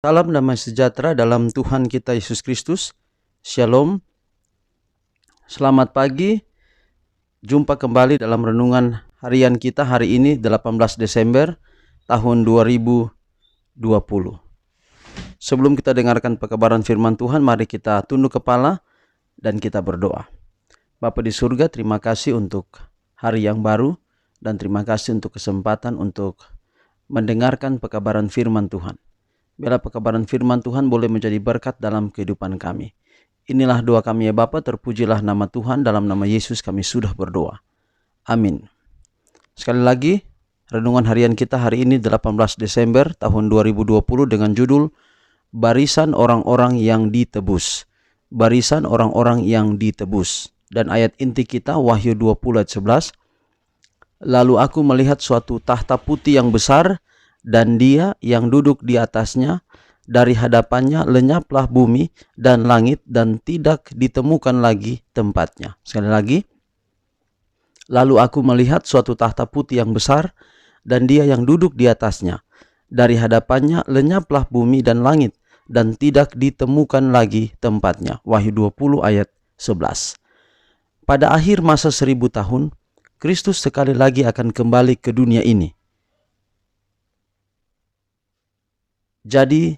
Salam damai sejahtera dalam Tuhan kita Yesus Kristus. Shalom. Selamat pagi. Jumpa kembali dalam renungan harian kita hari ini 18 Desember tahun 2020. Sebelum kita dengarkan pekabaran firman Tuhan, mari kita tunduk kepala dan kita berdoa. Bapa di surga, terima kasih untuk hari yang baru dan terima kasih untuk kesempatan untuk mendengarkan pekabaran firman Tuhan. Biarlah pekabaran firman Tuhan boleh menjadi berkat dalam kehidupan kami. Inilah doa kami ya Bapa, terpujilah nama Tuhan, dalam nama Yesus kami sudah berdoa. Amin. Sekali lagi, renungan harian kita hari ini 18 Desember tahun 2020 dengan judul Barisan Orang-orang yang Ditebus. Barisan orang-orang yang ditebus. Dan ayat inti kita Wahyu 20 ayat 11. Lalu aku melihat suatu tahta putih yang besar, dan Dia yang duduk di atasnya, dari hadapannya lenyaplah bumi dan langit, dan tidak ditemukan lagi tempatnya. Sekali lagi, lalu aku melihat suatu tahta putih yang besar, dan Dia yang duduk di atasnya, dari hadapannya lenyaplah bumi dan langit, dan tidak ditemukan lagi tempatnya. Wahyu 20 ayat 11. Pada akhir masa 1000 tahun, Kristus sekali lagi akan kembali ke dunia ini. Jadi,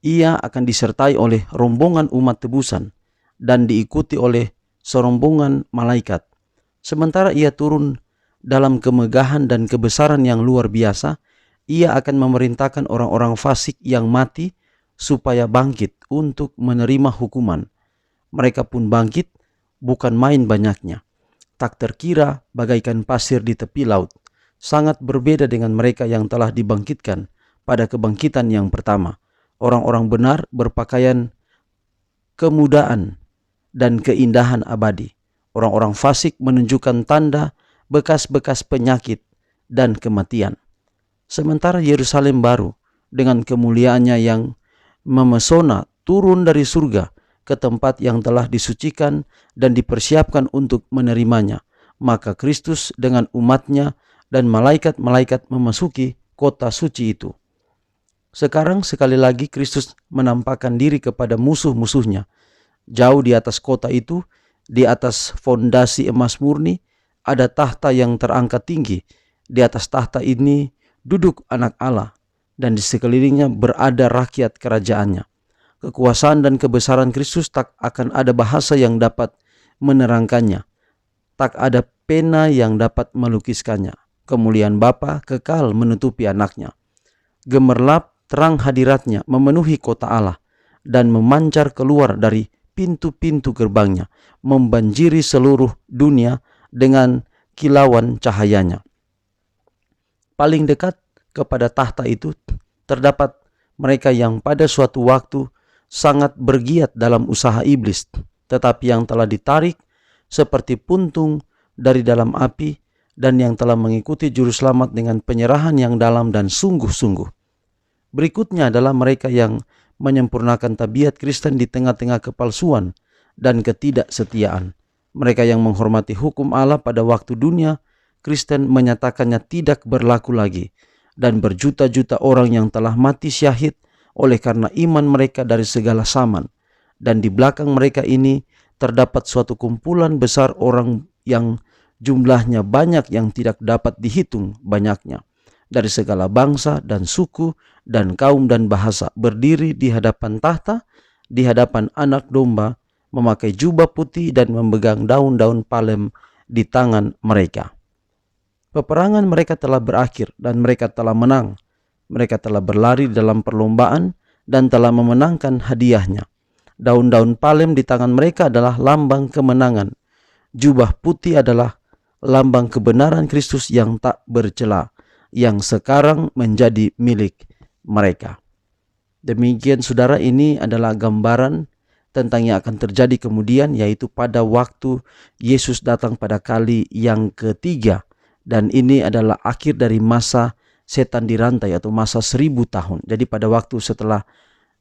ia akan disertai oleh rombongan umat tebusan dan diikuti oleh serombongan malaikat. Sementara ia turun dalam kemegahan dan kebesaran yang luar biasa, ia akan memerintahkan orang-orang fasik yang mati supaya bangkit untuk menerima hukuman. Mereka pun bangkit, bukan main banyaknya. Tak terkira bagaikan pasir di tepi laut. Sangat berbeda dengan mereka yang telah dibangkitkan pada kebangkitan yang pertama. Orang-orang benar berpakaian kemudaan dan keindahan abadi. Orang-orang fasik menunjukkan tanda bekas-bekas penyakit dan kematian. Sementara Yerusalem baru dengan kemuliaannya yang memesona turun dari surga ke tempat yang telah disucikan dan dipersiapkan untuk menerimanya. Maka Kristus dengan umatnya dan malaikat-malaikat memasuki kota suci itu. Sekarang sekali lagi Kristus menampakkan diri kepada musuh-musuhnya. Jauh di atas kota itu, di atas fondasi emas murni, ada tahta yang terangkat tinggi. Di atas tahta ini duduk anak Allah, dan di sekelilingnya berada rakyat kerajaannya. Kekuasaan dan kebesaran Kristus tak akan ada bahasa yang dapat menerangkannya. Tak ada pena yang dapat melukiskannya. Kemuliaan Bapa kekal menutupi anaknya. Gemerlap terang hadiratnya memenuhi kota Allah dan memancar keluar dari pintu-pintu gerbangnya, membanjiri seluruh dunia dengan kilauan cahayanya. Paling dekat kepada tahta itu terdapat mereka yang pada suatu waktu sangat bergiat dalam usaha iblis, tetapi yang telah ditarik seperti puntung dari dalam api, dan yang telah mengikuti juru selamat dengan penyerahan yang dalam dan sungguh-sungguh. Berikutnya adalah mereka yang menyempurnakan tabiat Kristen di tengah-tengah kepalsuan dan ketidaksetiaan. Mereka yang menghormati hukum Allah pada waktu dunia Kristen menyatakannya tidak berlaku lagi, dan berjuta-juta orang yang telah mati syahid oleh karena iman mereka dari segala zaman. Dan di belakang mereka ini terdapat suatu kumpulan besar orang yang jumlahnya banyak yang tidak dapat dihitung banyaknya, dari segala bangsa dan suku dan kaum dan bahasa, berdiri di hadapan tahta, di hadapan anak domba, memakai jubah putih dan memegang daun-daun palem di tangan mereka. Peperangan mereka telah berakhir dan mereka telah menang. Mereka telah berlari dalam perlombaan dan telah memenangkan hadiahnya. Daun-daun palem di tangan mereka adalah lambang kemenangan. Jubah putih adalah lambang kebenaran Kristus yang tak bercela, yang sekarang menjadi milik mereka. Demikian saudara, ini adalah gambaran tentang yang akan terjadi kemudian, yaitu pada waktu Yesus datang pada kali yang ketiga. Dan ini adalah akhir dari masa setan dirantai atau masa 1000 tahun. Jadi pada waktu setelah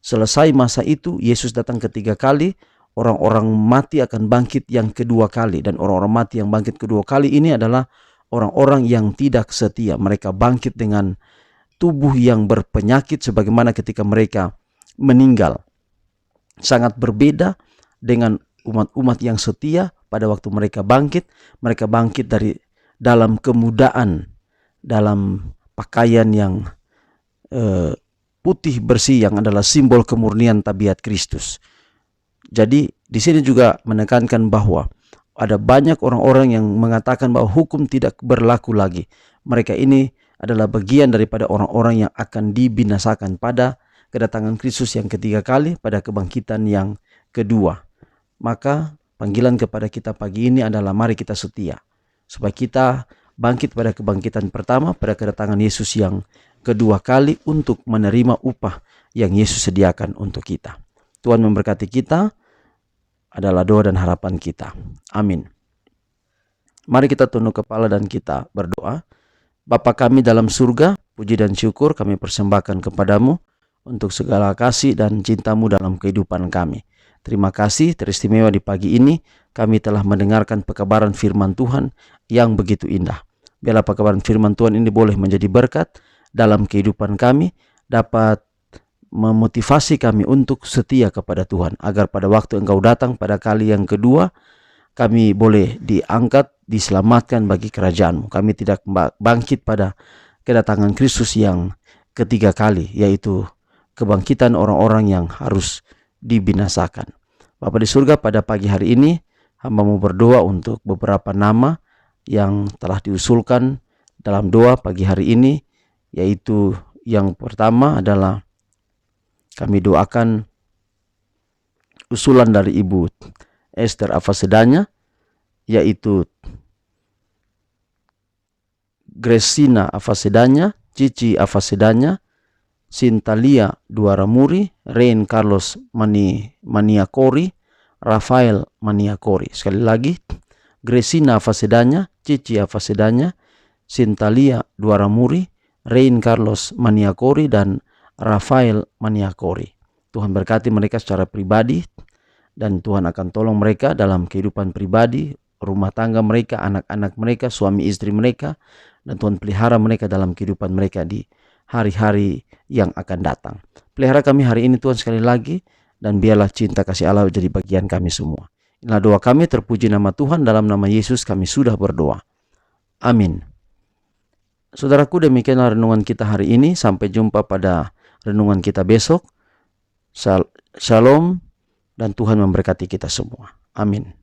selesai masa itu, Yesus datang ketiga kali, orang-orang mati akan bangkit yang kedua kali. Dan orang-orang mati yang bangkit kedua kali ini adalah orang-orang yang tidak setia. Mereka bangkit dengan tubuh yang berpenyakit sebagaimana ketika mereka meninggal. Sangat berbeda dengan umat-umat yang setia pada waktu mereka bangkit dari dalam kemudaan, dalam pakaian yang putih bersih yang adalah simbol kemurnian tabiat Kristus. Jadi di sini juga menekankan bahwa ada banyak orang-orang yang mengatakan bahwa hukum tidak berlaku lagi. Mereka ini adalah bagian daripada orang-orang yang akan dibinasakan pada kedatangan Kristus yang ketiga kali, pada kebangkitan yang kedua. Maka panggilan kepada kita pagi ini adalah mari kita setia, supaya kita bangkit pada kebangkitan pertama, pada kedatangan Yesus yang kedua kali, untuk menerima upah yang Yesus sediakan untuk kita. Tuhan memberkati kita, adalah doa dan harapan kita. Amin. Mari kita tunduk kepala dan kita berdoa. Bapa kami dalam surga, puji dan syukur kami persembahkan kepadamu untuk segala kasih dan cintamu dalam kehidupan kami. Terima kasih teristimewa di pagi ini kami telah mendengarkan pekabaran firman Tuhan yang begitu indah. Biarlah pekabaran firman Tuhan ini boleh menjadi berkat dalam kehidupan kami, dapat memotivasi kami untuk setia kepada Tuhan, agar pada waktu Engkau datang pada kali yang kedua, kami boleh diangkat, diselamatkan bagi kerajaan-Mu. Kami tidak bangkit pada kedatangan Kristus yang ketiga kali, yaitu kebangkitan orang-orang yang harus dibinasakan. Bapa di surga, pada pagi hari ini hamba-Mu berdoa untuk beberapa nama yang telah diusulkan dalam doa pagi hari ini, yaitu yang pertama adalah kami doakan usulan dari Ibu Esther Afasedanya, yaitu Gresina Afasedanya, Cici Afasedanya, Sintalia Duaramuri, Rein Carlos Maniakori, Rafael Maniakori. Sekali lagi, Gresina Afasedanya, Cici Afasedanya, Sintalia Duaramuri, Rein Carlos Maniakori, dan Rafael Maniakori. Tuhan berkati mereka secara pribadi, dan Tuhan akan tolong mereka dalam kehidupan pribadi, rumah tangga mereka, anak-anak mereka, suami istri mereka, dan Tuhan pelihara mereka dalam kehidupan mereka di hari-hari yang akan datang. Pelihara kami hari ini Tuhan sekali lagi, dan biarlah cinta kasih Allah jadi bagian kami semua. Inilah doa kami, terpuji nama Tuhan, dalam nama Yesus kami sudah berdoa. Amin. Saudaraku, demikianlah renungan kita hari ini. Sampai jumpa pada renungan kita besok. Shalom, dan Tuhan memberkati kita semua. Amin.